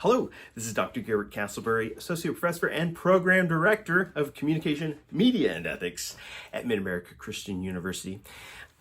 Hello, this is Dr. Garrett Castleberry, Associate Professor and Program Director of Communication, Media, and Ethics at Mid-America Christian University.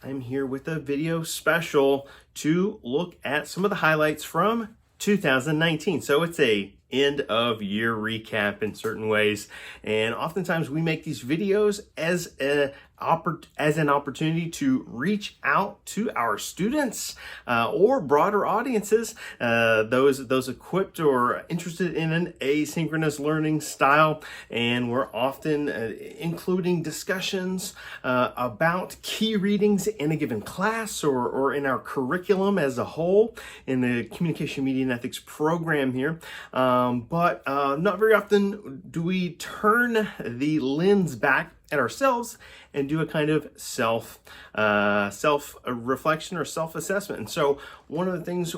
I'm here with a video special to look at some of the highlights from 2019. So it's a end of year recap in certain ways, and oftentimes we make these videos as an opportunity to reach out to our students or broader audiences, those equipped or interested in an asynchronous learning style. And we're often including discussions about key readings in a given class or in our curriculum as a whole in the Communication, Media, and Ethics program here. But not very often do we turn the lens back at ourselves and do a kind of self reflection or self-assessment. And so one of the things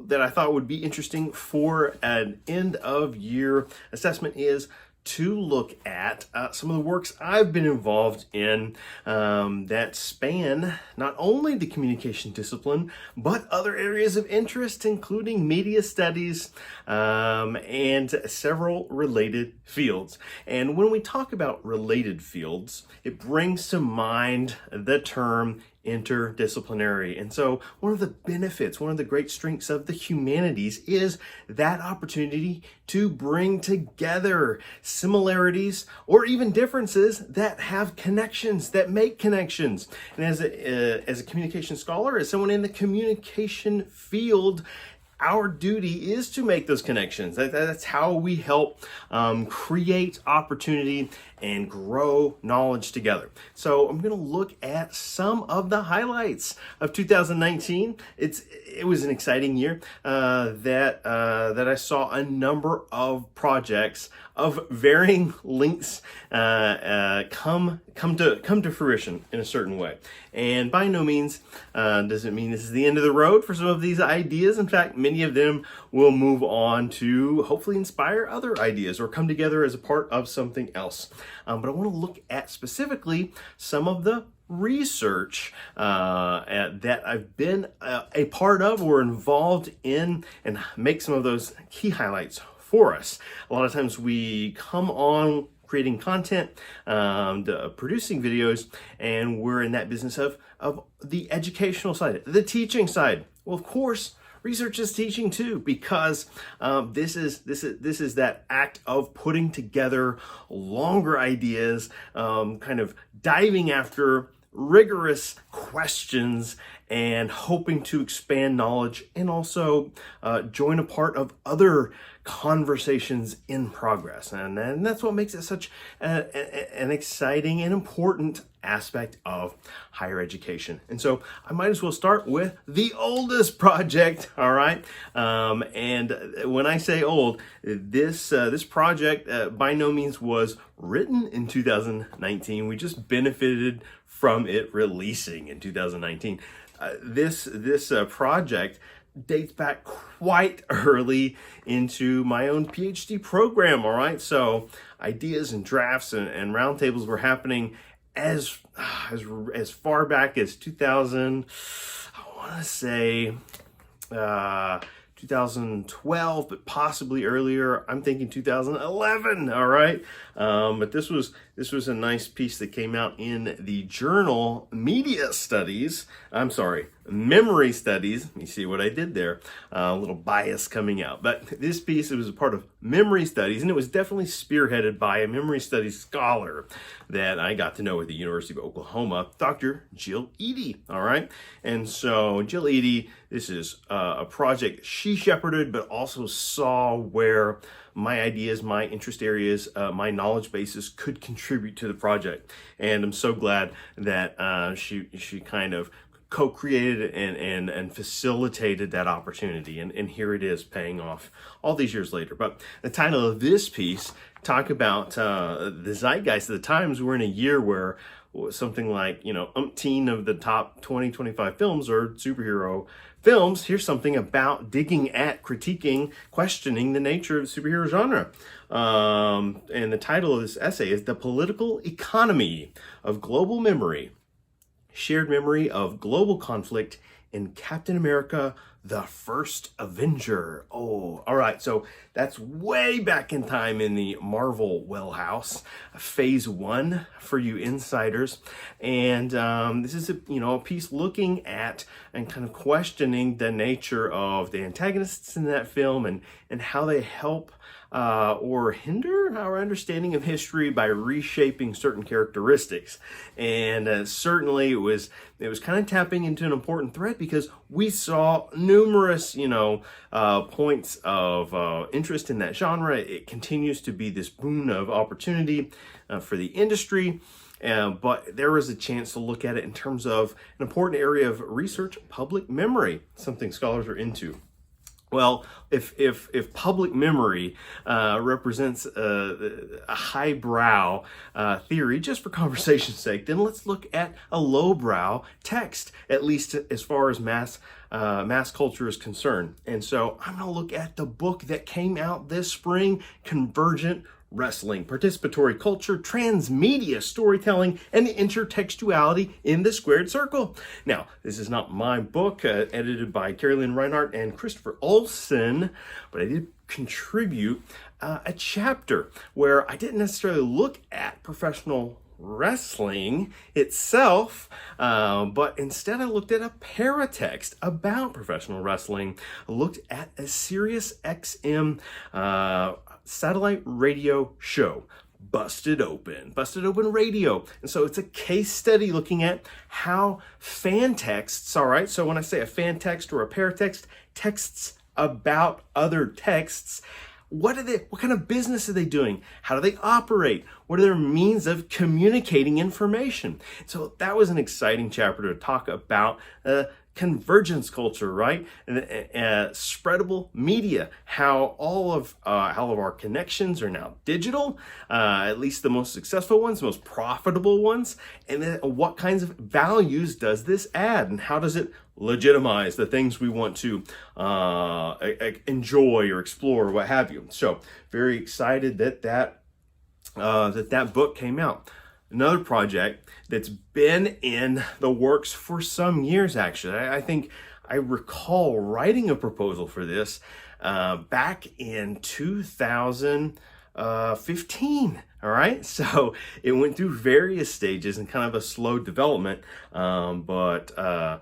that I thought would be interesting for an end of year assessment is to look at some of the works I've been involved in that span not only the communication discipline, but other areas of interest, including media studies and several related fields. And when we talk about related fields, it brings to mind the term interdisciplinary. And so one of the benefits, one of the great strengths of the humanities is that opportunity to bring together similarities or even differences that have connections, that make connections. And as a communication scholar, as someone in the communication field, our duty is to make those connections. That's how we help create opportunity and grow knowledge together. So I'm going to look at some of the highlights of 2019. It was an exciting year that I saw a number of projects of varying lengths come to fruition in a certain way. And by no means does it mean this is the end of the road for some of these ideas. In fact, many of them will move on to hopefully inspire other ideas or come together as a part of something else. But I want to look at specifically some of the research that I've been a part of or involved in and make some of those key highlights for us. A lot of times we come on creating content, producing videos, and we're in that business of the educational side, the teaching side. Well, of course, research is teaching too, because this is that act of putting together longer ideas, kind of diving after rigorous questions and hoping to expand knowledge and also join a part of other conversations in progress. And that's what makes it such an exciting and important aspect of higher education. And so I might as well start with the oldest project, all right? And when I say old, this project by no means was written in 2019. We just benefited from it releasing in 2019. This project dates back quite early into my own PhD program, all right? So ideas and drafts and roundtables were happening as far back as 2000, I want to say 2012, but possibly earlier. I'm thinking 2011, all right? But this was a nice piece that came out in the journal Memory Studies. You see what I did there? A little bias coming out. But this piece, it was a part of Memory Studies, and it was definitely spearheaded by a memory studies scholar that I got to know at the University of Oklahoma, Dr. Jill Eady, all right? And so Jill Eady, this is a project she shepherded, but also saw where my ideas, my interest areas, my knowledge bases could contribute to the project. And I'm so glad that she kind of co-created and facilitated that opportunity. And here it is paying off all these years later. But the title of this piece talk about the zeitgeist of the times. We're in a year where something like, umpteen of the top 20, 25 films are superhero films. Here's something about digging at, critiquing, questioning the nature of the superhero genre. And the title of this essay is The Political Economy of Global Memory, Shared Memory of Global Conflict in Captain America, the first Avenger. Oh, all right. So that's way back in time in the Marvel wellhouse, phase 1 for you insiders. And this is a piece looking at and kind of questioning the nature of the antagonists in that film and how they help or hinder our understanding of history by reshaping certain characteristics. And certainly it was kind of tapping into an important thread, because we saw numerous, points of interest in that genre. It continues to be this boon of opportunity for the industry. But there was a chance to look at it in terms of an important area of research, public memory, something scholars are into. Well, if public memory represents a highbrow theory, just for conversation's sake, then let's look at a lowbrow text, at least as far as mass culture is concerned. And so I'm going to look at the book that came out this spring, Convergent Wrestling, Participatory Culture, Transmedia Storytelling, and the Intertextuality in the Squared Circle. Now, this is not my book, edited by Carolyn Reinhardt and Christopher Olson, but I did contribute a chapter where I didn't necessarily look at professional wrestling itself, but instead I looked at a paratext about professional wrestling. I looked at a Sirius XM satellite radio show, Busted Open Radio. And so it's a case study looking at how fan texts, all right, so when I say a fan text or a paratext, texts about other texts, what kind of business are they doing? How do they operate? What are their means of communicating information? So that was an exciting chapter to talk about convergence culture, right? And spreadable media, how all of our connections are now digital, at least the most successful ones, the most profitable ones, and then what kinds of values does this add, and how does it legitimize the things we want to enjoy or explore, or what have you. So very excited that book came out. Another project that's been in the works for some years, actually. I think I recall writing a proposal for this back in 2015. All right, so it went through various stages and kind of a slow development, but I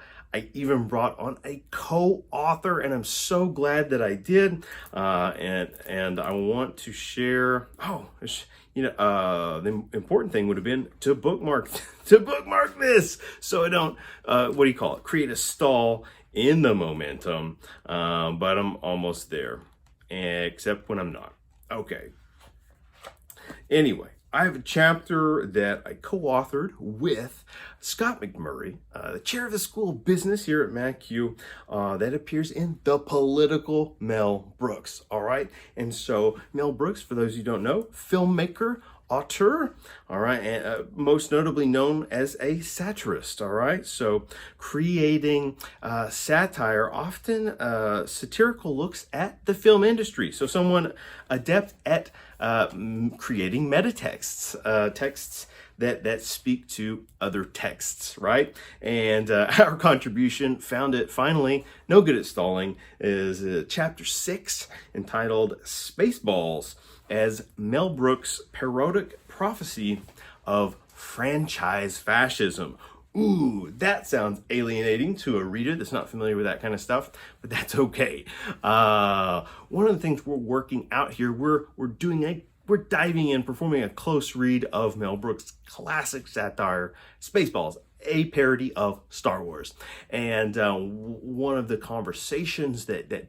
even brought on a co-author, and I'm so glad that I did. And I want to share. The important thing would have been to bookmark this, so I don't create a stall in the momentum. But I'm almost there, except when I'm not. Okay. Anyway, I have a chapter that I co-authored with Scott McMurray, the chair of the School of Business here at MacU, that appears in the Political Mel Brooks. All right. And so Mel Brooks, for those who don't know, filmmaker, author, all right, and most notably known as a satirist, all right, so creating satire, often satirical looks at the film industry. So someone adept at creating metatexts, texts that speak to other texts, right? And our contribution, found it finally, no good at stalling, is chapter 6 entitled Spaceballs, as Mel Brooks' parodic prophecy of franchise fascism. Ooh, that sounds alienating to a reader that's not familiar with that kind of stuff, but that's okay. One of the things we're working out here, we're diving in, performing a close read of Mel Brooks' classic satire, Spaceballs, a parody of Star Wars. And one of the conversations that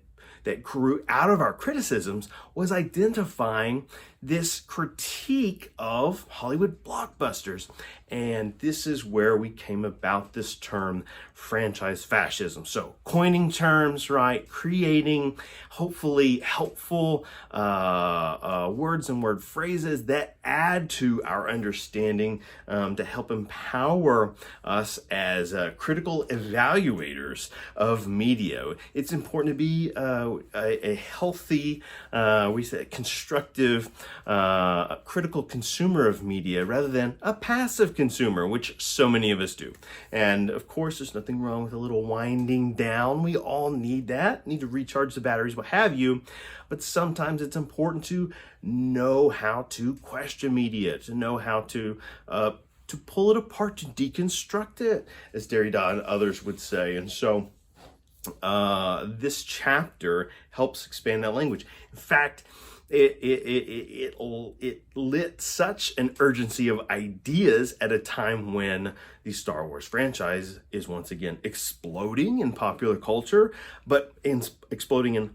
grew out of our criticisms was identifying this critique of Hollywood blockbusters. And this is where we came about this term, franchise fascism. So coining terms, right? Creating hopefully helpful words and word phrases that add to our understanding to help empower us as critical evaluators of media. It's important to be a healthy, constructive, critical consumer of media rather than a passive consumer, which so many of us do. And of course, there's nothing wrong with a little winding down. We all need that, need to recharge the batteries, what have you. But sometimes it's important to know how to question media, to know how to pull it apart, to deconstruct it, as Derrida and others would say. And so this chapter helps expand that language. In fact, it lit such an urgency of ideas at a time when the Star Wars franchise is once again exploding in popular culture, but exploding in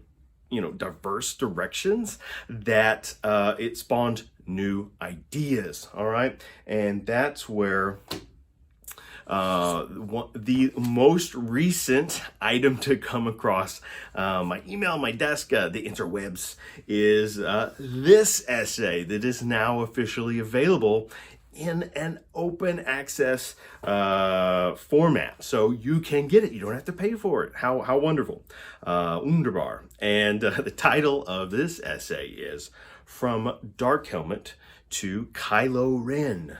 diverse directions, that it spawned new ideas. All right, and that's where the most recent item to come across my email, my desk, the interwebs, is this essay that is now officially available in an open access format. So you can get it. You don't have to pay for it. How wonderful. Wunderbar. And the title of this essay is From Dark Helmet to Kylo Ren,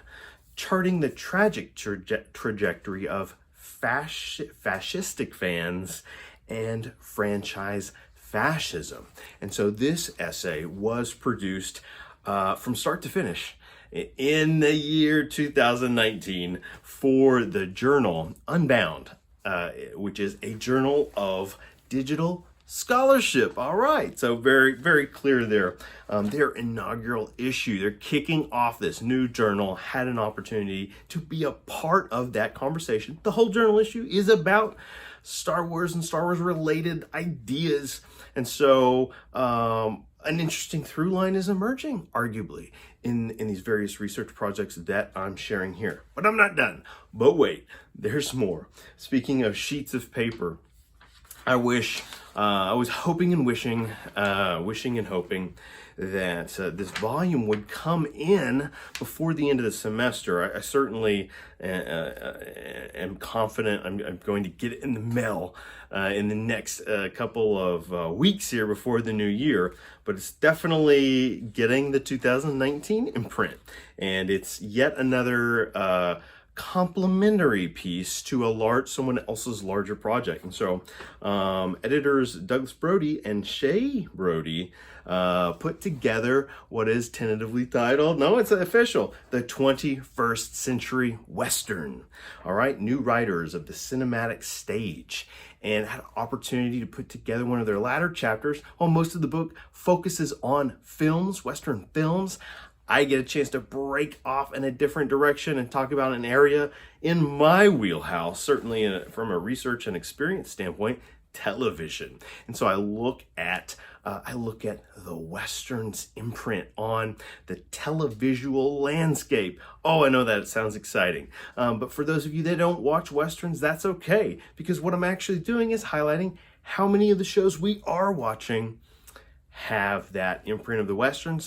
charting the tragic trajectory of fascistic fans and franchise fascism. And so this essay was produced from start to finish in the year 2019 for the journal Unbound, which is a journal of digital scholarship. All right, so very, very clear there. Their inaugural issue, they're kicking off this new journal, had an opportunity to be a part of that conversation. The whole journal issue is about Star Wars and Star Wars related ideas. And so an interesting through line is emerging, arguably, in these various research projects that I'm sharing here. But I'm not done. But wait, there's more. Speaking of sheets of paper, I was hoping and wishing and hoping that this volume would come in before the end of the semester. I certainly am confident I'm going to get it in the mail in the next couple of weeks here before the new year, but it's definitely getting the 2019 imprint, and it's yet another complementary piece to someone else's larger project. And so editors Douglas Brody and Shay Brody put together what is tentatively titled, no, it's official, The 21st Century Western. All right, new writers of the cinematic stage, and had an opportunity to put together one of their latter chapters. While most of the book focuses on films, Western films, I get a chance to break off in a different direction and talk about an area in my wheelhouse, certainly from a research and experience standpoint, television. And so I look at the Western's imprint on the televisual landscape. Oh, I know that it sounds exciting. But for those of you that don't watch Westerns, that's okay, because what I'm actually doing is highlighting how many of the shows we are watching have that imprint of the Western.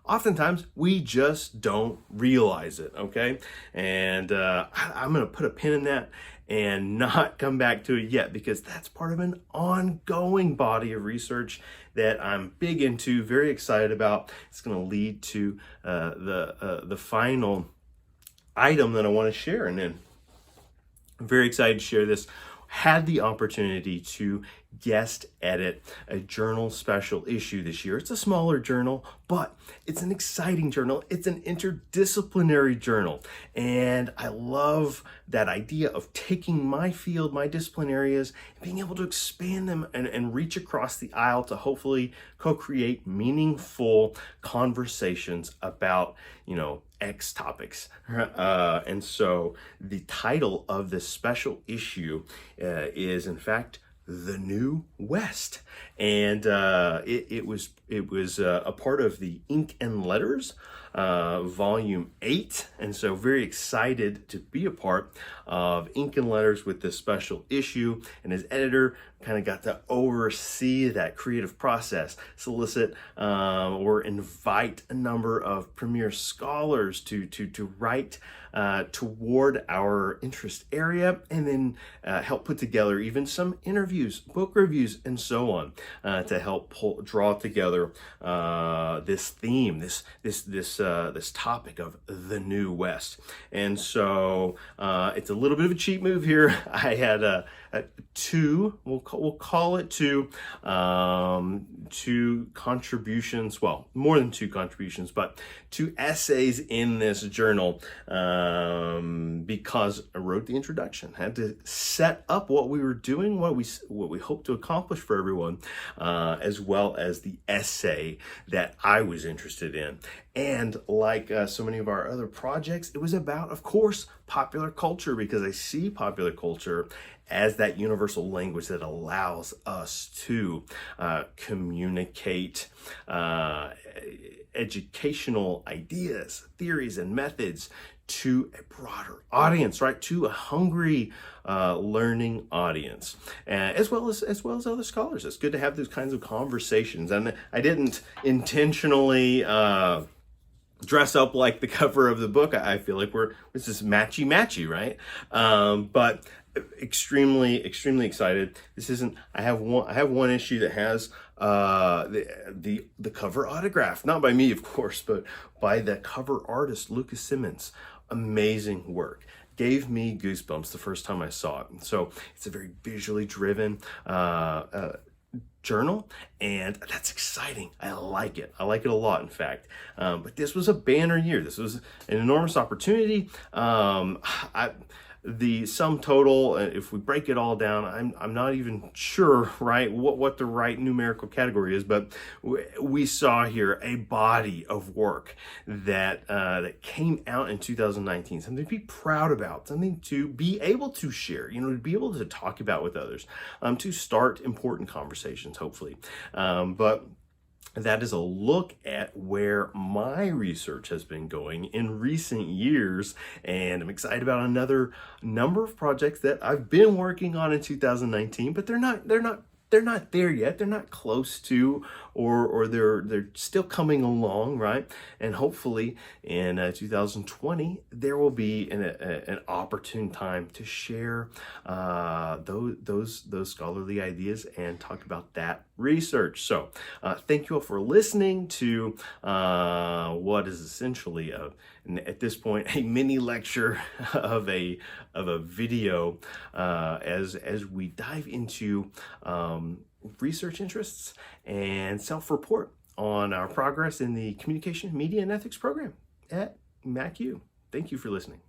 Oftentimes, we just don't realize it, okay? And I'm going to put a pin in that and not come back to it yet, because that's part of an ongoing body of research that I'm big into, very excited about. It's going to lead to the final item that I want to share. And then I'm very excited to share this. Had the opportunity to guest edit a journal special issue this year. It's a smaller journal, but it's an exciting journal. It's an interdisciplinary journal. And I love that idea of taking my field, my discipline areas, and being able to expand them and reach across the aisle to hopefully co-create meaningful conversations about, X topics. And so the title of this special issue is, in fact, The New West. And it was a part of the Ink and Letters volume 8, and so very excited to be a part of Ink and Letters with this special issue. And as editor, kind of got to oversee that creative process, solicit or invite a number of premier scholars to write toward our interest area, and then help put together even some interviews, book reviews, and so on, to help draw together this theme, this topic of the New West. And so it's a little bit of a cheat move here. I had we'll call it two contributions, well, more than two contributions, but two essays in this journal, because I wrote the introduction, had to set up what we were doing, what we hope to accomplish for everyone, as well as the essay that I was interested in. And like so many of our other projects, it was about, of course, popular culture, because I see popular culture as that universal language that allows us to communicate educational ideas, theories, and methods to a broader audience, right? To a hungry learning audience, as well as other scholars. It's good to have those kinds of conversations. And I didn't intentionally dress up like the cover of the book. I feel like this is matchy, right? But extremely excited. This isn't. I have one issue that has the cover autograph, not by me, of course, but by the cover artist Lucas Simmons. Amazing work. Gave me goosebumps the first time I saw it. So it's a very visually driven journal, and that's exciting. I like it a lot, in fact. But this was a banner year. This was an enormous opportunity. The sum total, if we break it all down, I'm not even sure, right, what the right numerical category is, but we saw here a body of work that came out in 2019, something to be proud about, something to be able to share, to be able to talk about with others, to start important conversations, hopefully. But that is a look at where my research has been going in recent years, and I'm excited about another number of projects that I've been working on in 2019, but they're not there yet. They're not close to, or they're still coming along, right? And hopefully in 2020 there will be an opportune time to share those scholarly ideas and talk about that research. So thank you all for listening to what is essentially at this point a mini lecture of a video as we dive into research interests and self-report on our progress in the Communication, Media, and Ethics program at MacU. Thank you for listening.